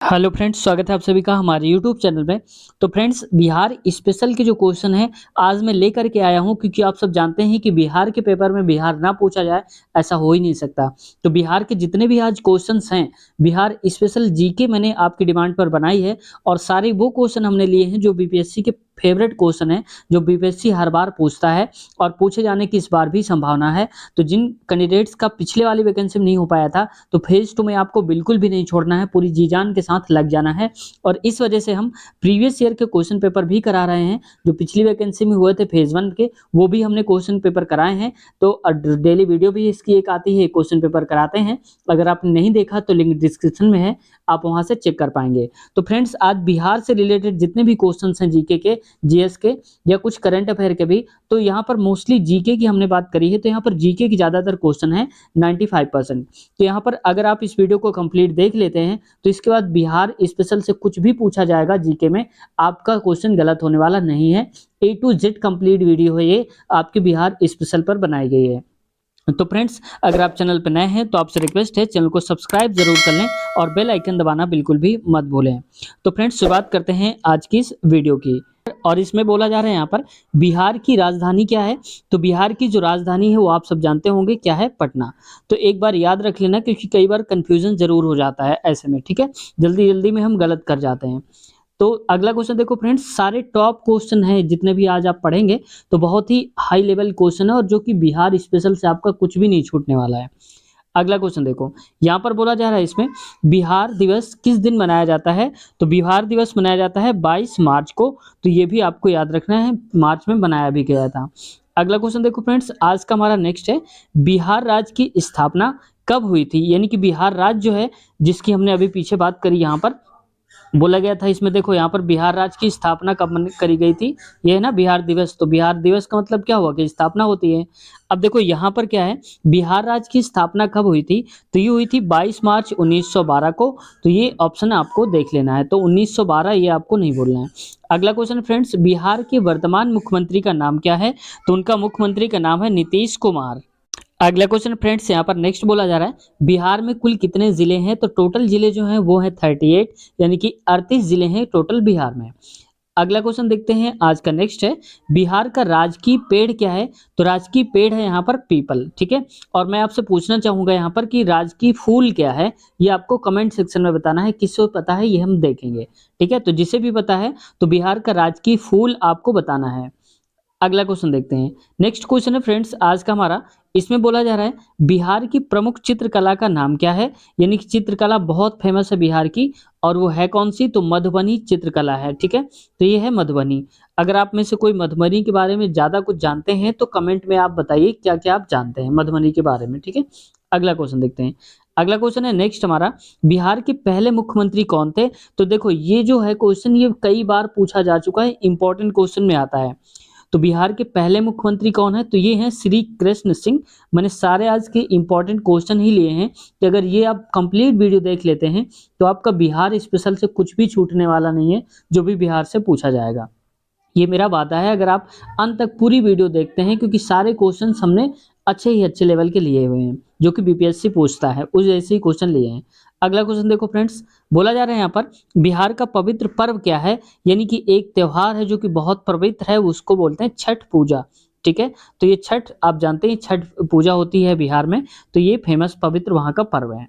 Hello friends, स्वागत है आप सभी का हमारे यूट्यूब चैनल में। तो फ्रेंड्स, बिहार स्पेशल के जो क्वेश्चन हैं आज मैं लेकर के आया हूं, क्योंकि आप सब जानते हैं कि बिहार के पेपर में बिहार ना पूछा जाए ऐसा हो ही नहीं सकता। तो बिहार के जितने भी आज क्वेश्चंस हैं, बिहार स्पेशल जीके मैंने आपकी डिमांड पर बनाई है। और सारे वो क्वेश्चन हमने लिए हैं जो बीपीएससी के फेवरेट क्वेश्चन है, जो बीपीएससी हर बार पूछता है और पूछे जाने की इस बार भी संभावना है। तो जिन कैंडिडेट्स का पिछले वाली वैकेंसी में नहीं हो पाया था, तो फेज 2 में आपको बिल्कुल भी नहीं छोड़ना है, पूरी जी जान के साथ लग जाना है। और इस वजह से हम प्रीवियस ईयर के क्वेश्चन पेपर भी करा रहे हैं, जो पिछली वैकेंसी में हुए थे फेज 1 के, वो भी हमने क्वेश्चन पेपर कराए हैं। तो डेली वीडियो भी इसकी एक आती है, क्वेश्चन पेपर कराते हैं। अगर आपने नहीं देखा तो लिंक डिस्क्रिप्शन में है, आप वहां से चेक कर पाएंगे। तो फ्रेंड्स, आज बिहार से रिलेटेड जितने भी क्वेश्चंस हैं, जीके के, जीएस के या कुछ करंट अफेयर के भी, तो यहाँ पर मोस्टली जीके की हमने बात करी है। तो यहाँ पर जीके की ज्यादातर क्वेश्चन है 95%। तो यहाँ पर अगर आप इस वीडियो को कंप्लीट देख लेते हैं, तो इसके बाद बिहार स्पेशल से कुछ भी पूछा जाएगा जीके में, आपका क्वेश्चन गलत होने वाला नहीं है। ए टू जेड कंप्लीट वीडियो है ये, आपके बिहार स्पेशल पर बनाई गई है। तो फ्रेंड्स, अगर आप चैनल पर नए हैं तो आपसे रिक्वेस्ट है, चैनल को सब्सक्राइब जरूर कर लें और बेल आइकन दबाना बिल्कुल भी मत भूलें। तो फ्रेंड्स, शुरुआत करते हैं आज की इस वीडियो की। और इसमें बोला जा रहा है यहाँ पर बिहार की राजधानी क्या है। तो बिहार की जो राजधानी है वो आप सब जानते होंगे क्या है, पटना। तो एक बार याद रख लेना, क्योंकि कई बार कंफ्यूजन जरूर हो जाता है ऐसे में, ठीक है। जल्दी जल्दी में हम गलत कर जाते हैं। तो अगला क्वेश्चन देखो फ्रेंड्स, सारे टॉप क्वेश्चन हैं जितने भी आज आप पढ़ेंगे, तो बहुत ही हाई लेवल क्वेश्चन है, और जो कि बिहार स्पेशल से आपका कुछ भी नहीं छूटने वाला है। अगला क्वेश्चन देखो, यहाँ पर बोला जा रहा है इसमें, बिहार दिवस किस दिन मनाया जाता है। तो बिहार दिवस मनाया जाता है 22 मार्च को। तो ये भी आपको याद रखना है, मार्च में मनाया भी गया था। अगला क्वेश्चन देखो फ्रेंड्स, आज का हमारा नेक्स्ट है, बिहार राज्य की स्थापना कब हुई थी। यानी कि बिहार राज्य जो है, जिसकी हमने अभी पीछे बात करी, यहाँ पर बोला गया था इसमें, देखो यहाँ पर बिहार राज्य की स्थापना कब करी गई थी। ये है ना बिहार दिवस, तो बिहार दिवस का मतलब क्या हुआ कि स्थापना होती है। अब देखो यहाँ पर क्या है, बिहार राज्य की स्थापना कब हुई थी। तो ये हुई थी 22 मार्च 1912 को। तो ये ऑप्शन आपको देख लेना है, तो 1912 ये आपको नहीं बोलना है। अगला क्वेश्चन फ्रेंड्स, बिहार के वर्तमान मुख्यमंत्री का नाम क्या है। तो उनका मुख्यमंत्री का नाम है नीतीश कुमार। अगला क्वेश्चन फ्रेंड्स, यहाँ पर नेक्स्ट बोला जा रहा है, बिहार में कुल कितने जिले हैं। तो टोटल जिले जो हैं वो है 38, यानी कि 38 जिले हैं टोटल बिहार में। अगला क्वेश्चन देखते हैं, आज का नेक्स्ट है, बिहार का राजकीय पेड़ क्या है। तो राजकीय पेड़ है यहाँ पर पीपल, ठीक है। और मैं आपसे पूछना चाहूंगा यहाँ पर कि राजकीय फूल क्या है, ये आपको कमेंट सेक्शन में बताना है। किसको पता है ये हम देखेंगे, ठीक है। तो जिसे भी पता है, तो बिहार का राजकीय फूल आपको बताना है। अगला क्वेश्चन देखते हैं, नेक्स्ट क्वेश्चन है फ्रेंड्स आज का हमारा, इसमें बोला जा रहा है, बिहार की प्रमुख चित्रकला का नाम क्या है। यानी कि चित्रकला बहुत फेमस है बिहार की, और वो है कौन सी। तो मधुबनी चित्रकला है, ठीक है। तो ये है मधुबनी। अगर आप में से कोई मधुबनी के बारे में ज्यादा कुछ जानते हैं, तो कमेंट में आप बताइए क्या क्या आप जानते हैं मधुबनी के बारे में, ठीक है। अगला क्वेश्चन देखते हैं, अगला क्वेश्चन है नेक्स्ट हमारा, बिहार के पहले मुख्यमंत्री कौन थे। तो देखो ये जो है क्वेश्चन, ये कई बार पूछा जा चुका है, इंपॉर्टेंट क्वेश्चन में आता है। तो बिहार के पहले मुख्यमंत्री कौन है। तो ये हैं श्री कृष्ण सिंह। मैंने सारे आज के इंपॉर्टेंट क्वेश्चन ही लिए हैं, कि अगर ये आप कंप्लीट वीडियो देख लेते हैं, तो आपका बिहार स्पेशल से कुछ भी छूटने वाला नहीं है, जो भी बिहार से पूछा जाएगा। ये मेरा वादा है, अगर आप अंत तक पूरी वीडियो देखते हैं, क्योंकि सारे क्वेश्चंस हमने अच्छे ही अच्छे लेवल के लिए हुए हैं, जो कि बीपीएससी पूछता है उस जैसे ही क्वेश्चन लिए हैं। अगला क्वेश्चन देखो फ्रेंड्स, बोला जा रहा है यहाँ पर, बिहार का पवित्र पर्व क्या है। यानी कि एक त्योहार है जो कि बहुत पवित्र है, उसको बोलते हैं छठ पूजा, ठीक है। तो ये छठ आप जानते हैं, छठ पूजा होती है बिहार में, तो ये फेमस पवित्र वहाँ का पर्व है।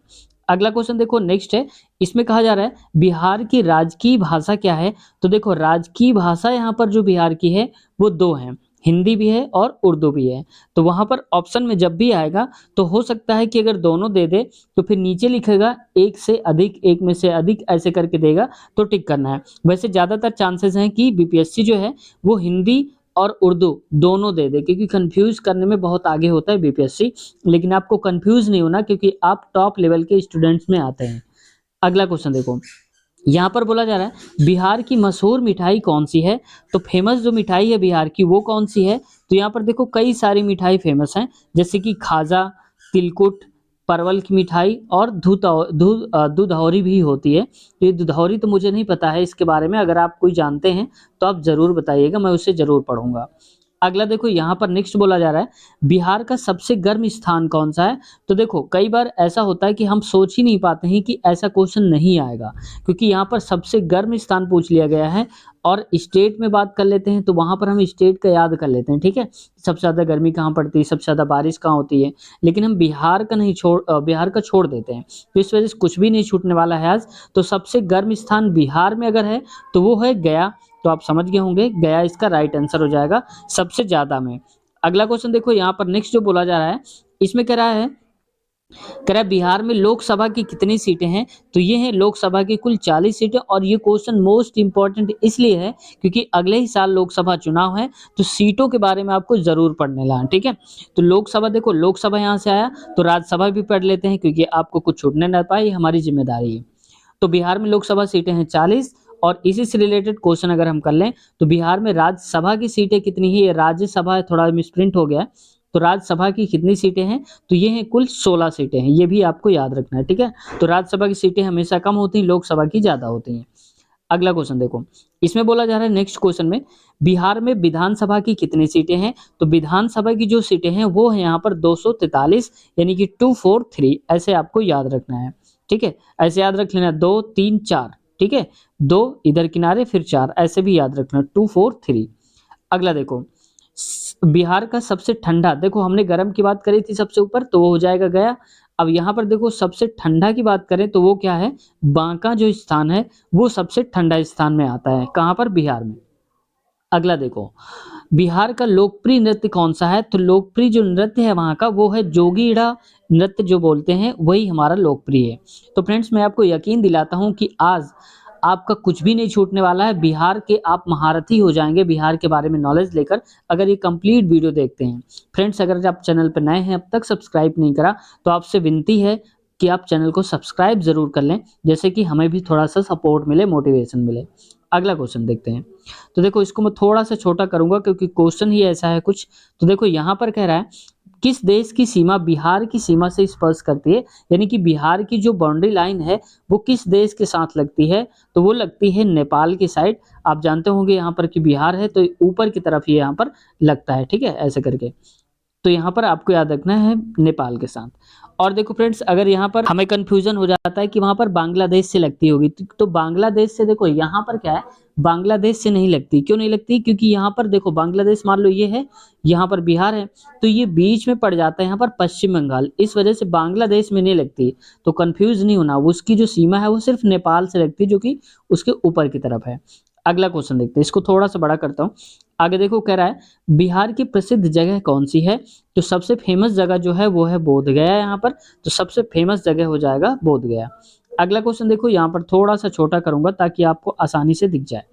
अगला क्वेश्चन देखो नेक्स्ट है, इसमें कहा जा रहा है, बिहार की राजकीय भाषा क्या है। तो देखो राजकीय भाषा यहाँ पर जो बिहार की है वो दो हैं, हिंदी भी है और उर्दू भी है। तो वहां पर ऑप्शन में जब भी आएगा, तो हो सकता है कि अगर दोनों दे दे, तो फिर नीचे लिखेगा एक से अधिक, एक में से अधिक ऐसे करके देगा, तो टिक करना है। वैसे ज्यादातर चांसेस हैं कि बीपीएससी जो है वो हिंदी और उर्दू दोनों दे दे, क्योंकि कंफ्यूज करने में बहुत आगे होता है बीपीएससी। लेकिन आपको कंफ्यूज नहीं होना, क्योंकि आप टॉप लेवल के स्टूडेंट्स में आते हैं। अगला क्वेश्चन देखो, यहाँ पर बोला जा रहा है, बिहार की मशहूर मिठाई कौन सी है। तो फेमस जो मिठाई है बिहार की वो कौन सी है। तो यहाँ पर देखो कई सारी मिठाई फेमस हैं, जैसे कि खाजा, तिलकुट, परवल की मिठाई और दुधौरी भी होती है। तो ये दुधौरी तो मुझे नहीं पता है इसके बारे में, अगर आप कोई जानते हैं तो आप जरूर बताइएगा, मैं उसे जरूर पढ़ूंगा। अगला देखो यहाँ पर नेक्स्ट बोला जा रहा है बिहार का सबसे गर्म स्थान कौन सा है? तो देखो कई बार ऐसा होता है कि हम सोच ही नहीं पाते हैं कि ऐसा क्वेश्चन नहीं आएगा, क्योंकि यहाँ पर सबसे गर्म स्थान पूछ लिया गया है और स्टेट में बात कर लेते हैं तो वहाँ पर हम स्टेट का याद कर लेते हैं, ठीक है? सबसे ज़्यादा गर्मी कहाँ पड़ती है, सबसे ज़्यादा बारिश कहाँ होती है, लेकिन हम बिहार का नहीं बिहार का छोड़ देते हैं। तो इस वजह से कुछ भी नहीं छूटने वाला है आज। तो सबसे गर्म स्थान बिहार में अगर है तो वो है गया। तो आप समझ गए होंगे गया इसका राइट आंसर हो जाएगा सबसे ज़्यादा में। अगला क्वेश्चन देखो यहाँ पर नेक्स्ट जो बोला जा रहा है, इसमें कह रहा है बिहार में लोकसभा की कितनी सीटें हैं? तो ये है लोकसभा की कुल 40 सीटें और ये क्वेश्चन मोस्ट इंपॉर्टेंट इसलिए है क्योंकि अगले ही साल लोकसभा चुनाव है, तो सीटों के बारे में आपको ज़रूर पढ़ने ला, ठीक है? तो लोकसभा देखो लोकसभा यहाँ से आया, तो राज्यसभा भी पढ़ लेते हैं क्योंकि आपको कुछ छूटने ना पाए, ये हमारी ज़िम्मेदारी है। तो बिहार में लोकसभा सीटें हैं 40 और इसी से रिलेटेड क्वेश्चन अगर हम कर लें तो बिहार में राज्यसभा की सीटें कितनी है? ये राज्यसभा है, थोड़ा मिसप्रिंट हो गया है। तो राज्यसभा की कितनी सीटें हैं? तो ये हैं कुल 16 सीटें हैं, ये भी आपको याद रखना है, ठीक है? तो राज्यसभा की सीटें हमेशा कम होती हैं, लोकसभा की ज़्यादा होती हैं। अगला क्वेश्चन देखो, इसमें बोला जा रहा है नेक्स्ट क्वेश्चन में बिहार में विधानसभा की कितनी सीटें हैं? तो विधानसभा की जो सीटें हैं वो है यहाँ पर 243 यानी कि 243 ऐसे आपको याद रखना है, ठीक है? ऐसे याद रख लेना 2 3 4, ठीक है? 2 इधर किनारे फिर 4 ऐसे भी याद रखना 243। अगला देखो बिहार का सबसे ठंडा, देखो हमने गर्म की बात करी थी सबसे ऊपर तो वो हो जाएगा गया। अब यहाँ पर देखो सबसे ठंडा की बात करें तो वो क्या है? बांका जो स्थान है वो सबसे ठंडा स्थान में आता है, कहाँ पर? बिहार में। अगला देखो बिहार का लोकप्रिय नृत्य कौन सा है? तो लोकप्रिय जो नृत्य है वहाँ का वो है जोगीड़ा नृत्य जो बोलते हैं वही हमारा लोकप्रिय है। तो फ्रेंड्स मैं आपको यकीन दिलाता हूँ कि आज आपका कुछ भी नहीं छूटने वाला है, बिहार के आप महारथी हो जाएंगे बिहार के बारे में नॉलेज लेकर अगर ये कंप्लीट वीडियो देखते हैं। फ्रेंड्स अगर आप चैनल पर नए हैं अब तक सब्सक्राइब नहीं करा तो आपसे विनती है कि आप चैनल को सब्सक्राइब जरूर कर लें, जैसे कि हमें भी थोड़ा सा सपोर्ट मिले, मोटिवेशन मिले। अगला क्वेश्चन देखते हैं। तो देखो इसको मैं थोड़ा सा छोटा करूंगा क्योंकि क्वेश्चन ही ऐसा है कुछ। तो देखो यहाँ पर कह रहा है किस देश की सीमा बिहार की सीमा से स्पर्श करती है? यानी कि बिहार की जो बाउंड्री लाइन है वो किस देश के साथ लगती है? तो वो लगती है नेपाल की साइड। आप जानते होंगे यहाँ पर कि बिहार है तो ऊपर की तरफ ये यहाँ पर लगता है, ठीक है? ऐसे करके तो यहाँ पर आपको याद रखना है नेपाल के साथ। और देखो फ्रेंड्स अगर यहाँ पर हमें कंफ्यूजन हो जाता है कि वहाँ पर बांग्लादेश से लगती होगी तो बांग्लादेश से देखो यहाँ पर क्या है, बांग्लादेश से नहीं लगती। क्यों नहीं लगती? क्योंकि यहाँ पर देखो बांग्लादेश मान लो ये है, यहाँ पर बिहार है, तो ये बीच में पड़ जाता है यहाँ पर पश्चिम बंगाल, इस वजह से बांग्लादेश में नहीं लगती। तो कंफ्यूज नहीं होना, उसकी जो सीमा है वो सिर्फ नेपाल से लगती है जो कि उसके ऊपर की तरफ है। अगला क्वेश्चन देखते हैं, इसको थोड़ा सा बड़ा करता हूँ। आगे देखो कह रहा है बिहार की प्रसिद्ध जगह कौन सी है? तो सबसे फेमस जगह जो है वो है बोधगया यहाँ पर, तो सबसे फेमस जगह हो जाएगा बोधगया। अगला क्वेश्चन देखो यहाँ पर थोड़ा सा छोटा करूंगा ताकि आपको आसानी से दिख जाए।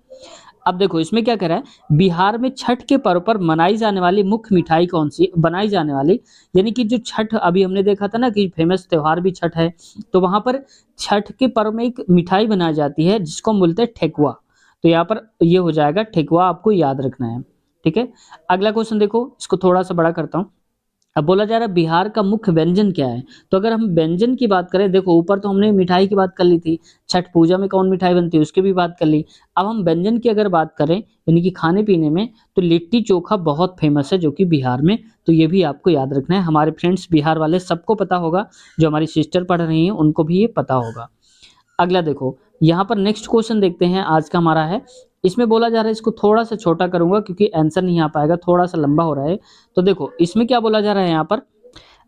अब देखो इसमें क्या कह रहा है बिहार में छठ के पर्व पर मनाई जाने वाली मुख्य मिठाई कौन सी बनाई जाने वाली, यानी कि जो छठ अभी हमने देखा था ना कि फेमस त्योहार भी छठ है, तो वहां पर छठ के पर्व में एक मिठाई बनाई जाती है जिसको हम बोलते हैं ठेकुआ। तो यहाँ पर ये हो जाएगा ठेकुआ, आपको याद रखना है, ठीक है? अगला क्वेश्चन देखो इसको थोड़ा सा बड़ा करता हूँ। अब बोला जा रहा है बिहार का मुख्य व्यंजन क्या है? तो अगर हम व्यंजन की बात करें, देखो ऊपर तो हमने मिठाई की बात कर ली थी, छठ पूजा में कौन मिठाई बनती है उसकी भी बात कर ली। अब हम व्यंजन की अगर बात करें यानी कि खाने पीने में, तो लिट्टी चोखा बहुत फेमस है जो कि बिहार में, तो ये भी आपको याद रखना है। हमारे फ्रेंड्स बिहार वाले सबको पता होगा, जो हमारी सिस्टर पढ़ रही हैं उनको भी ये पता होगा। अगला देखो यहाँ पर नेक्स्ट क्वेश्चन देखते हैं आज का हमारा है। इसमें बोला जा रहा है, इसको थोड़ा सा छोटा करूंगा क्योंकि आंसर नहीं आ पाएगा, थोड़ा सा लंबा हो रहा है। तो देखो इसमें क्या बोला जा रहा है यहाँ पर,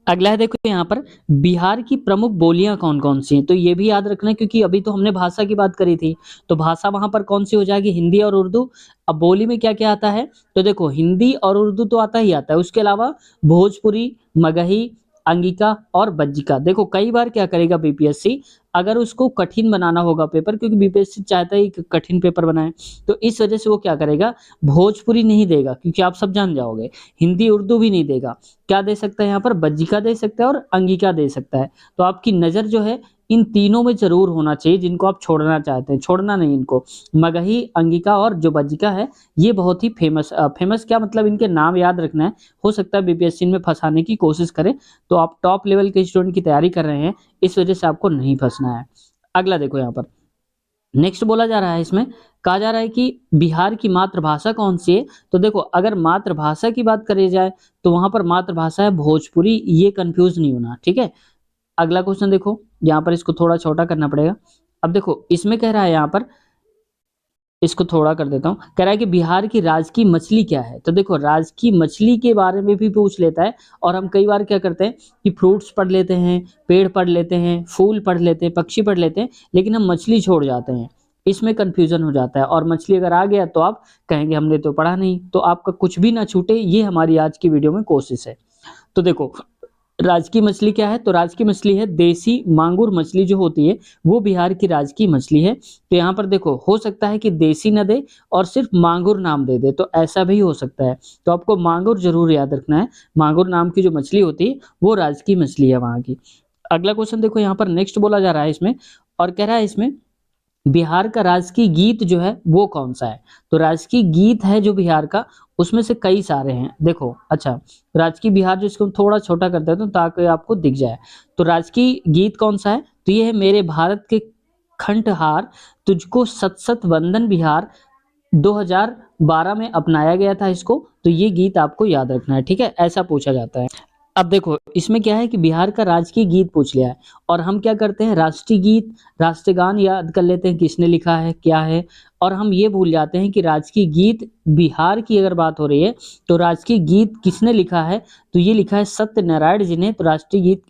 अगला है देखो यहाँ पर बिहार की प्रमुख बोलियां कौन कौन सी हैं? तो ये भी याद रखना है क्योंकि अभी तो हमने भाषा की बात करी थी, तो भाषा वहां पर कौन सी हो जाएगी? हिंदी और उर्दू। अब बोली में क्या क्या आता है? तो देखो हिंदी और उर्दू तो आता ही आता है, उसके अलावा भोजपुरी, मगही, अंगिका और बज्जिका। देखो कई बार क्या करेगा बीपीएससी, अगर उसको कठिन बनाना होगा पेपर, क्योंकि बीपीएससी चाहता है कि कठिन पेपर बनाए, तो इस वजह से वो क्या करेगा, भोजपुरी नहीं देगा क्योंकि आप सब जान जाओगे, हिंदी उर्दू भी नहीं देगा। क्या दे सकता है यहाँ पर? बज्जिका दे सकता है और अंगिका दे सकता है। तो आपकी नज़र जो है इन तीनों में जरूर होना चाहिए जिनको आप छोड़ना चाहते हैं, छोड़ना नहीं इनको। मगही, अंगिका और जो बज्जिका है ये बहुत ही फेमस फेमस क्या मतलब इनके नाम याद रखना है। हो सकता है बीपीएससी में फंसाने की कोशिश करें, तो आप टॉप लेवल के स्टूडेंट की तैयारी कर रहे हैं, इस वजह से आपको नहीं फंसना है। अगला देखो यहाँ पर नेक्स्ट बोला जा रहा है इसमें, कहा जा रहा है कि बिहार की मातृभाषा कौन सी है? तो देखो अगर मातृभाषा की बात करी जाए तो वहाँ पर मातृभाषा है भोजपुरी, ये कन्फ्यूज़ नहीं होना, ठीक है? अगला क्वेश्चन देखो, यहाँ पर इसको थोड़ा छोटा करना पड़ेगा। अब देखो इसमें कह रहा है यहाँ पर, इसको थोड़ा कर देता हूँ, कह रहा है कि बिहार की राजकीय मछली क्या है? तो देखो राजकीय मछली के बारे में भी पूछ लेता है, और हम कई बार क्या करते हैं कि फ्रूट्स पढ़ लेते हैं, पेड़ पढ़ लेते हैं, फूल पढ़ लेते हैं, पक्षी पढ़ लेते हैं, लेकिन हम मछली छोड़ जाते हैं। इसमें कन्फ्यूज़न हो जाता है, और मछली अगर आ गया तो आप कहेंगे हमने तो पढ़ा नहीं, तो आपका कुछ भी ना छूटे, ये हमारी आज की वीडियो में कोशिश है। तो देखो राजकीय मछली क्या है? तो राजकीय मछली है देसी मांगुर मछली जो होती है, वो बिहार की राजकीय मछली है। तो यहाँ पर देखो हो सकता है कि देसी ना दे और सिर्फ मांगुर नाम दे दे, तो ऐसा भी हो सकता है। तो आपको मांगुर ज़रूर याद रखना है। मांगुर नाम की जो मछली होती है, वो राजकीय मछली है वहाँ की। अगला क्वेश्चन देखो यहाँ पर नेक्स्ट बोला जा रहा है इसमें, और कह रहा है इसमें बिहार का राजकीय गीत जो है वो कौन-सा है? तो राजकीय गीत है जो बिहार का, उसमें से कई सारे हैं। देखो अच्छा, राजकीय बिहार जो, इसको थोड़ा छोटा कर देता हूँ ताकि आपको दिख जाए। तो राजकीय गीत कौन-सा है? तो ये है मेरे भारत के कंठहार, तुझको सत-सत वंदन बिहार, 2012 में अपनाया गया था इसको, तो ये गीत आपको याद रखना है, ठीक है? ऐसा पूछा जाता है। अब देखो इसमें क्या है कि बिहार का राजकीय गीत पूछ लिया है, और हम क्या करते हैं राष्ट्रीय गीत, राष्ट्रगान याद कर लेते हैं किसने लिखा है, क्या है, और हम ये भूल जाते हैं कि राजकीय गीत बिहार की अगर बात हो रही है तो राजकीय गीत किसने लिखा है? तो ये लिखा है सत्यनारायण जी ने। तो राष्ट्रीय गीत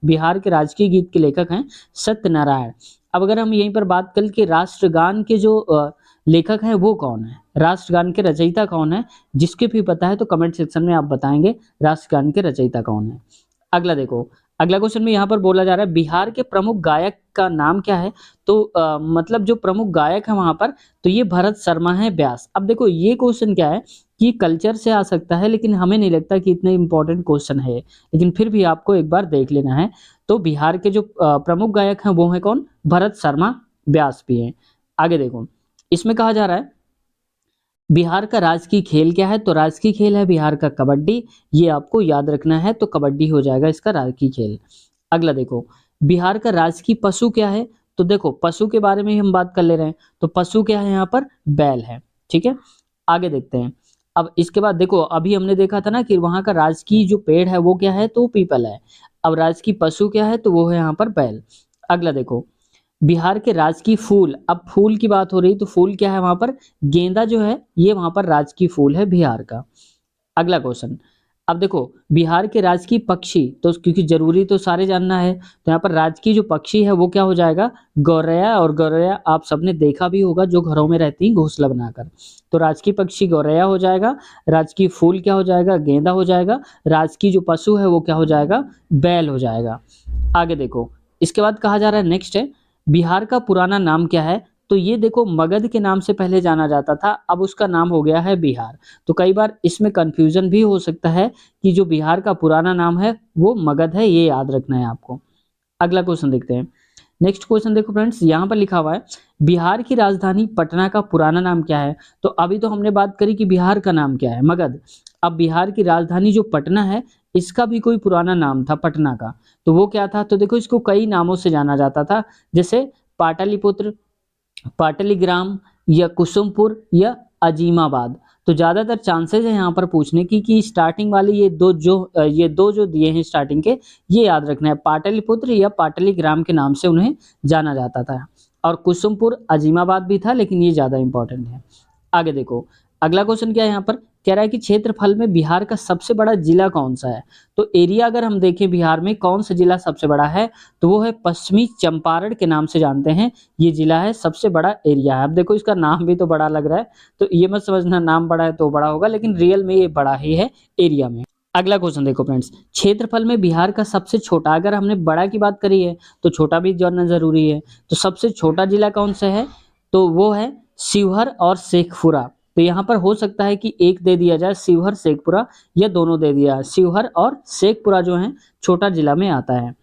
बिहार के राजकीय गीत के लेखक हैं सत्यनारायण। अब अगर हम यहीं पर बात करें कि राष्ट्रगान के जो लेखक हैं वो कौन है? राष्ट्रगान के रचयिता कौन है? जिसके भी पता है तो कमेंट सेक्शन में आप बताएँगे राष्ट्रगान के रचयिता कौन है। अगला देखो, अगला क्वेश्चन में यहाँ पर बोला जा रहा है बिहार के प्रमुख गायक का नाम क्या है? तो मतलब जो प्रमुख गायक है वहाँ पर, तो ये भरत शर्मा है व्यास। अब देखो ये क्वेश्चन क्या है कि कल्चर से आ सकता है, लेकिन हमें नहीं लगता कि इतने इम्पोर्टेंट क्वेश्चन है, लेकिन फिर भी आपको एक बार देख लेना है। तो बिहार के जो प्रमुख गायक हैं वो हैं कौन? भरत शर्मा व्यास भी हैं। आगे देखो, इसमें कहा जा रहा है बिहार का राजकीय खेल क्या है? तो राजकीय खेल है बिहार का कबड्डी, ये आपको याद रखना है, तो कबड्डी हो जाएगा इसका राजकीय खेल। अगला देखो, बिहार का राजकीय पशु क्या है? तो देखो पशु के बारे में ही हम बात कर ले रहे हैं, तो पशु क्या है यहाँ पर? बैल है, ठीक है? आगे देखते हैं। अब इसके बाद देखो अभी हमने देखा था ना कि वहाँ का राजकीय जो पेड़ है वो क्या है? तो पीपल है। अब राजकीय पशु क्या है? तो वो है यहाँ पर बैल। अगला देखो, बिहार के राजकीय फूल, अब फूल की बात हो रही तो फूल क्या है वहाँ पर? गेंदा जो है ये वहाँ पर राजकीय फूल है बिहार का। अगला क्वेश्चन, अब देखो बिहार के राजकीय पक्षी, तो क्योंकि ज़रूरी तो सारे जानना है, तो यहाँ पर राजकीय जो पक्षी है वो क्या हो जाएगा? गौरैया, और गौरैया आप सबने देखा भी होगा जो घरों में रहती हैं घोंसला बनाकर। तो राजकीय पक्षी गौरैया हो जाएगा, राजकीय फूल क्या हो जाएगा? गेंदा हो जाएगा, राजकीय जो पशु है वो क्या हो जाएगा? बैल हो जाएगा। आगे देखो, इसके बाद कहा जा रहा है नेक्स्ट है, बिहार का पुराना नाम क्या है? तो ये देखो मगध के नाम से पहले जाना जाता था, अब उसका नाम हो गया है बिहार। तो कई बार इसमें कन्फ्यूज़न भी हो सकता है कि जो बिहार का पुराना नाम है वो मगध है, ये याद रखना है आपको। अगला क्वेश्चन देखते हैं। नेक्स्ट क्वेश्चन देखो फ्रेंड्स, यहाँ पर लिखा हुआ है बिहार की राजधानी पटना का पुराना नाम क्या है? तो अभी तो हमने बात करी कि बिहार का नाम क्या है? मगध। अब बिहार की राजधानी जो पटना है, इसका भी कोई पुराना नाम था पटना का, तो वो क्या था? तो देखो इसको कई नामों से जाना जाता था, जैसे पाटलिपुत्र, पाटलीग्राम, या कुसुमपुर, या अजीमाबाद। तो ज़्यादातर चांसेस है यहाँ पर पूछने की कि स्टार्टिंग वाले ये दो जो दिए हैं स्टार्टिंग के, ये याद रखना है, पाटलिपुत्र या पाटलीग्राम के नाम से उन्हें जाना जाता था, और कुसुमपुर अजीमाबाद भी था, लेकिन ये ज़्यादा इंपॉर्टेंट है। आगे देखो, अगला क्वेश्चन क्या है यहाँ पर? कह रहा है कि क्षेत्रफल में बिहार का सबसे बड़ा जिला कौन-सा है? तो एरिया अगर हम देखें बिहार में कौन सा जिला सबसे बड़ा है, तो वो है पश्चिमी चंपारण के नाम से जानते हैं, ये जिला है, सबसे बड़ा एरिया है। अब देखो इसका नाम भी तो बड़ा लग रहा है, तो ये मत समझना नाम बड़ा है तो बड़ा होगा, लेकिन रियल में ये बड़ा ही है एरिया में। अगला क्वेश्चन देखो फ्रेंड्स, क्षेत्रफल में बिहार का सबसे छोटा, अगर हमने बड़ा की बात करी है तो छोटा भी जानना ज़रूरी है, तो सबसे छोटा जिला कौन सा है? तो वो है शिवहर और शेखपुरा। तो यहाँ पर हो सकता है कि एक दे दिया जाए शिवहर शेखपुरा, या दोनों दे दिया है, शिवहर और शेखपुरा जो है छोटा जिला में आता है।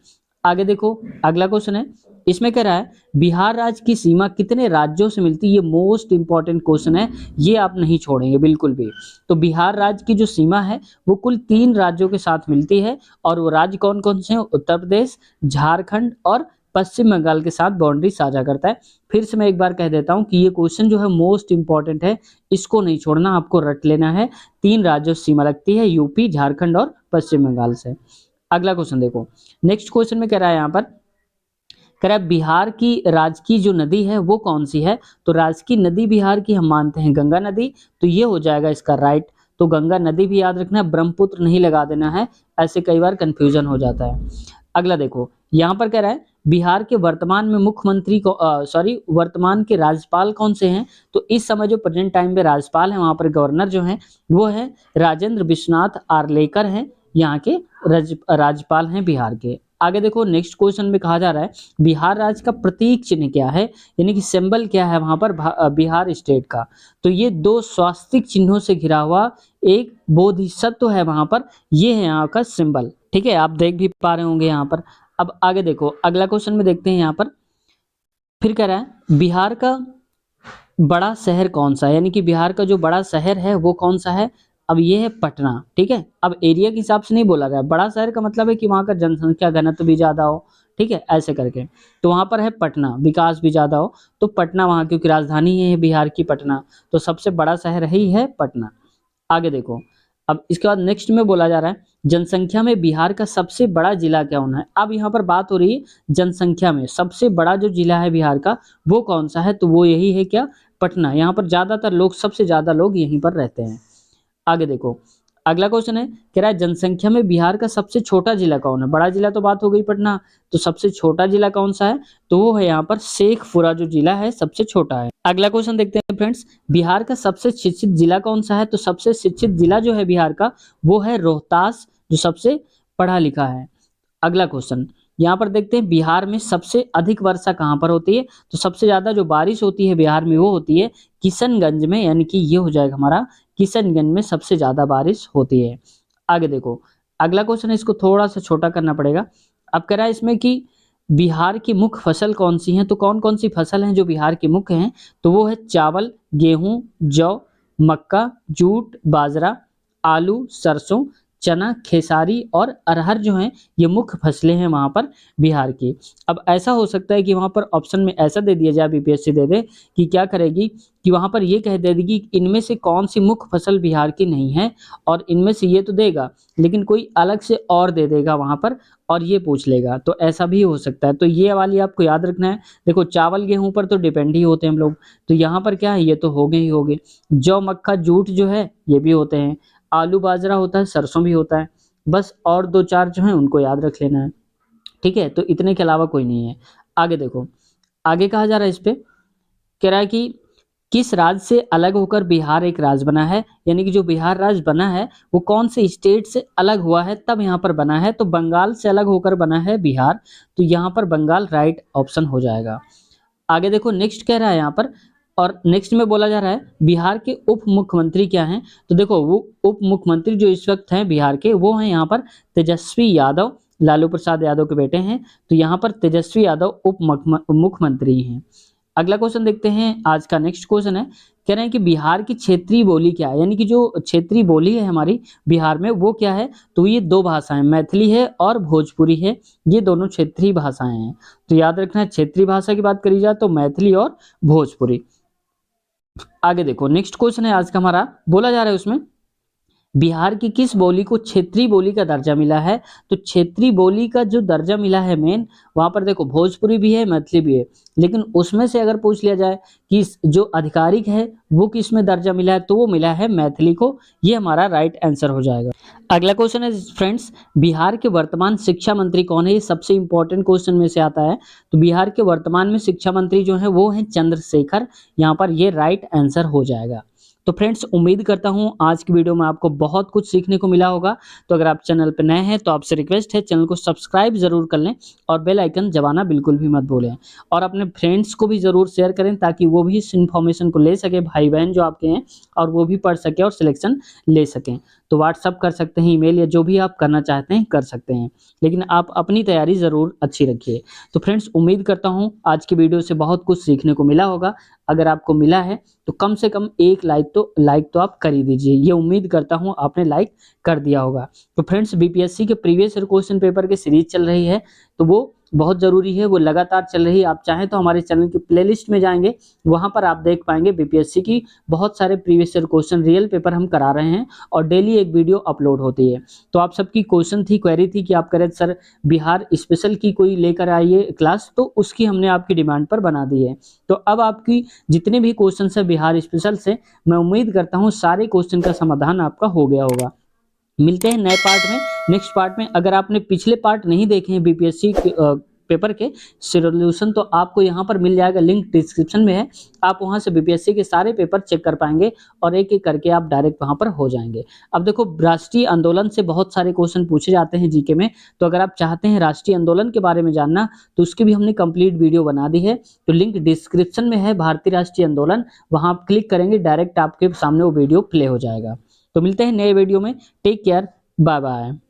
आगे देखो, अगला क्वेश्चन है, इसमें कह रहा है बिहार राज्य की सीमा कितने राज्यों से मिलती है? ये मोस्ट इंपॉर्टेंट क्वेश्चन है, ये आप नहीं छोड़ेंगे बिल्कुल भी। तो बिहार राज्य की जो सीमा है वो कुल 3 राज्यों के साथ मिलती है, और वो राज्य कौन-कौन से हैं? उत्तर प्रदेश, झारखंड और पश्चिम बंगाल के साथ बाउंड्री साझा करता है। फिर से मैं एक बार कह देता हूँ कि ये क्वेश्चन जो है मोस्ट इंपॉर्टेंट है, इसको नहीं छोड़ना, आपको रट लेना है। 3 राज्यों से सीमा लगती है, यूपी, झारखंड और पश्चिम बंगाल से। अगला क्वेश्चन देखो, नेक्स्ट क्वेश्चन में कह रहा है यहाँ पर, कह रहा है बिहार की राजकीय जो नदी है वो कौन सी है? तो राजकीय नदी बिहार की हम मानते हैं गंगा नदी, तो ये हो जाएगा इसका राइट। तो गंगा नदी भी याद रखना है, ब्रह्मपुत्र नहीं लगा देना है, ऐसे कई बार कंफ्यूजन हो जाता है। अगला देखो, यहाँ पर कह रहा है बिहार के वर्तमान में मुख्यमंत्री को वर्तमान के राज्यपाल कौन से हैं? तो इस समय जो प्रेजेंट टाइम पे राज्यपाल है, वहां पर गवर्नर जो है वो है राजेंद्र विश्वनाथ आर्लेकर हैं, यहाँ के राज्यपाल हैं बिहार के। आगे देखो, नेक्स्ट क्वेश्चन में कहा जा रहा है बिहार राज्य का प्रतीक चिन्ह क्या है, यानी कि सिंबल क्या है वहां पर बिहार स्टेट का? तो ये 2 स्वास्तिक चिन्हों से घिरा हुआ एक बोधिसत्व है वहां पर, ये है यहाँ का सिंबल। ठीक है, आप देख भी पा रहे होंगे यहाँ पर। अब आगे देखो, अगला क्वेश्चन में देखते हैं यहाँ पर, फिर कह रहा है बिहार का बड़ा शहर कौन सा है, यानी कि बिहार का जो बड़ा शहर है वो कौन सा है? अब ये है पटना। ठीक है, अब एरिया के हिसाब से नहीं बोला गया, बड़ा शहर का मतलब है कि वहां का जनसंख्या घनत्व भी ज्यादा हो। ठीक है, ऐसे करके, तो वहां पर है पटना, विकास भी ज्यादा हो, तो पटना वहां, क्योंकि राजधानी है बिहार की पटना, तो सबसे बड़ा शहर ही है पटना। आगे देखो, अब इसके बाद नेक्स्ट में बोला जा रहा है जनसंख्या में बिहार का सबसे बड़ा जिला क्या होना है? अब यहाँ पर बात हो रही है जनसंख्या में सबसे बड़ा जो जिला है बिहार का वो कौन सा है? तो वो यही है क्या? पटना। यहाँ पर ज्यादातर लोग, सबसे ज्यादा लोग यहीं पर रहते हैं। आगे देखो, अगला क्वेश्चन है, कह रहा है जनसंख्या में बिहार का सबसे छोटा जिला कौन है? बड़ा जिला तो बात हो गई पटना, तो सबसे छोटा जिला कौन सा है? तो वो है यहाँ पर शेखपुरा, जो जिला है सबसे छोटा है। अगला क्वेश्चन देखते हैं फ्रेंड्स, बिहार का सबसे शिक्षित जिला कौन सा है? तो सबसे शिक्षित जिला जो है बिहार का वो है रोहतास, जो सबसे पढ़ा लिखा है। अगला क्वेश्चन यहाँ पर देखते हैं, बिहार में सबसे अधिक वर्षा कहाँ पर होती है? तो सबसे ज्यादा जो बारिश होती है बिहार में वो होती है किशनगंज में, यानी कि ये हो जाएगा हमारा किशनगंज में सबसे ज्यादा बारिश होती है। आगे देखो, अगला क्वेश्चन है, इसको थोड़ा सा छोटा करना पड़ेगा। अब कह रहा है इसमें कि बिहार की मुख्य फसल कौन सी है? तो कौन कौन सी फसल हैं जो बिहार की मुख्य हैं? तो वो है चावल, गेहूं, जौ, मक्का, जूट, बाजरा, आलू, सरसों, चना, खेसारी और अरहर जो हैं ये मुख्य फसलें हैं वहां पर बिहार की। अब ऐसा हो सकता है कि वहां पर ऑप्शन में ऐसा दे दिया जाए, बीपीएससी दे दे कि क्या करेगी कि वहां पर ये कह देगी कि इनमें से कौन सी मुख्य फसल बिहार की नहीं है, और इनमें से ये तो देगा लेकिन कोई अलग से और दे देगा वहां पर, और ये पूछ लेगा, तो ऐसा भी हो सकता है। तो ये वाली आपको याद रखना है। देखो, चावल गेहूं पर तो डिपेंड ही होते हैं हम लोग, तो यहाँ पर क्या है, ये तो हो गए ही हो गए। जौ, मक्का, जूट जो है ये भी होते हैं, आलू बाजरा होता है, सरसों भी होता है, बस और 2-4 जो हैं उनको याद रख लेना है। ठीक है, तो इतने के अलावा कोई नहीं है। आगे देखो, आगे कहा जा रहा है इस पे, कह रहा है कि किस राज्य से अलग होकर बिहार एक राज्य बना है, यानी कि जो बिहार राज्य बना है वो कौन से स्टेट से अलग हुआ है तब यहाँ पर बना है? तो बंगाल से अलग होकर बना है बिहार, तो यहाँ पर बंगाल राइट ऑप्शन हो जाएगा। आगे देखो, नेक्स्ट कह रहा है यहाँ पर, और नेक्स्ट में बोला जा रहा है बिहार के उप मुख्यमंत्री क्या हैं? तो देखो, वो उप मुख्यमंत्री जो इस वक्त हैं बिहार के वो हैं यहाँ पर तेजस्वी यादव, लालू प्रसाद यादव के बेटे हैं, तो यहाँ पर तेजस्वी यादव उप मुख्यमंत्री हैं। अगला क्वेश्चन देखते हैं, आज का नेक्स्ट क्वेश्चन है, कह रहे हैं कि बिहार की क्षेत्रीय बोली क्या है, यानी कि जो क्षेत्रीय बोली है हमारी बिहार में वो क्या है? तो ये 2 भाषाएं, मैथिली है और भोजपुरी है, ये दोनों क्षेत्रीय भाषाएं हैं। तो याद रखना है, क्षेत्रीय भाषा की बात करी जाए तो मैथिली और भोजपुरी। आगे देखो, नेक्स्ट क्वेश्चन है आज का हमारा, बोला जा रहा है उसमें बिहार की किस बोली को क्षेत्रीय बोली का दर्जा मिला है? तो क्षेत्रीय बोली का जो दर्जा मिला है मेन, वहां पर देखो भोजपुरी भी है, मैथिली भी है, लेकिन उसमें से अगर पूछ लिया जाए कि जो आधिकारिक है वो किस में दर्जा मिला है, तो वो मिला है मैथिली को, ये हमारा राइट आंसर हो जाएगा। अगला क्वेश्चन है फ्रेंड्स, बिहार के वर्तमान शिक्षा मंत्री कौन है? ये सबसे इंपॉर्टेंट क्वेश्चन में से आता है। तो बिहार के वर्तमान में शिक्षा मंत्री जो है वो है चंद्रशेखर, यहाँ पर ये राइट आंसर हो जाएगा। तो फ्रेंड्स, उम्मीद करता हूं आज की वीडियो में आपको बहुत कुछ सीखने को मिला होगा। तो अगर आप चैनल पर नए हैं तो आपसे रिक्वेस्ट है चैनल को सब्सक्राइब जरूर कर लें और बेल आइकन दबाना बिल्कुल भी मत भूलें, और अपने फ्रेंड्स को भी जरूर शेयर करें ताकि वो भी इस इन्फॉर्मेशन को ले सके, भाई बहन जो आपके हैं, और वो भी पढ़ सके और सिलेक्शन ले सकें। तो व्हाट्सअप कर सकते हैं, ईमेल, या जो भी आप करना चाहते हैं कर सकते हैं, लेकिन आप अपनी तैयारी ज़रूर अच्छी रखिए। तो फ्रेंड्स, उम्मीद करता हूँ आज की वीडियो से बहुत कुछ सीखने को मिला होगा। अगर आपको मिला है तो कम से कम एक लाइक तो आप कर ही दीजिए, ये उम्मीद करता हूँ आपने लाइक कर दिया होगा। तो फ्रेंड्स, बीपीएससी के प्रीवियस ईयर क्वेश्चन पेपर की सीरीज चल रही है, तो वो बहुत ज़रूरी है, वो लगातार चल रही है। आप चाहें तो हमारे चैनल की प्लेलिस्ट में जाएँगे, वहाँ पर आप देख पाएँगे बीपीएससी की बहुत सारे previous year question real paper हम करा रहे हैं और डेली एक वीडियो अपलोड होती है। तो आप सबकी क्वेश्चन थी, क्वेरी थी कि आप कह रहे थे सर बिहार स्पेशल की कोई लेकर आइए क्लास, तो उसकी हमने आपकी डिमांड पर बना दी है। तो अब आपकी जितने भी क्वेश्चन है बिहार स्पेशल से, मैं उम्मीद करता हूँ सारे क्वेश्चन का समाधान आपका हो गया होगा। मिलते हैं नए पार्ट में, नेक्स्ट पार्ट में। अगर आपने पिछले पार्ट नहीं देखे हैं बीपीएससी के पेपर के सॉल्यूशन, तो आपको यहाँ पर मिल जाएगा, लिंक डिस्क्रिप्शन में है। आप वहाँ से बीपीएससी के सारे पेपर चेक कर पाएँगे और एक-एक करके आप डायरेक्ट वहाँ पर हो जाएँगे। अब देखो, राष्ट्रीय आंदोलन से बहुत सारे क्वेश्चन पूछे जाते हैं जीके में, तो अगर आप चाहते हैं राष्ट्रीय आंदोलन के बारे में जानना, तो उसकी भी हमने कंप्लीट वीडियो बना दी है। तो लिंक डिस्क्रिप्शन में है, भारतीय राष्ट्रीय आंदोलन, वहाँ आप क्लिक करेंगे, डायरेक्ट आपके सामने वो वीडियो प्ले हो जाएगा। तो मिलते हैं नए वीडियो में, टेक केयर, बाय बाय।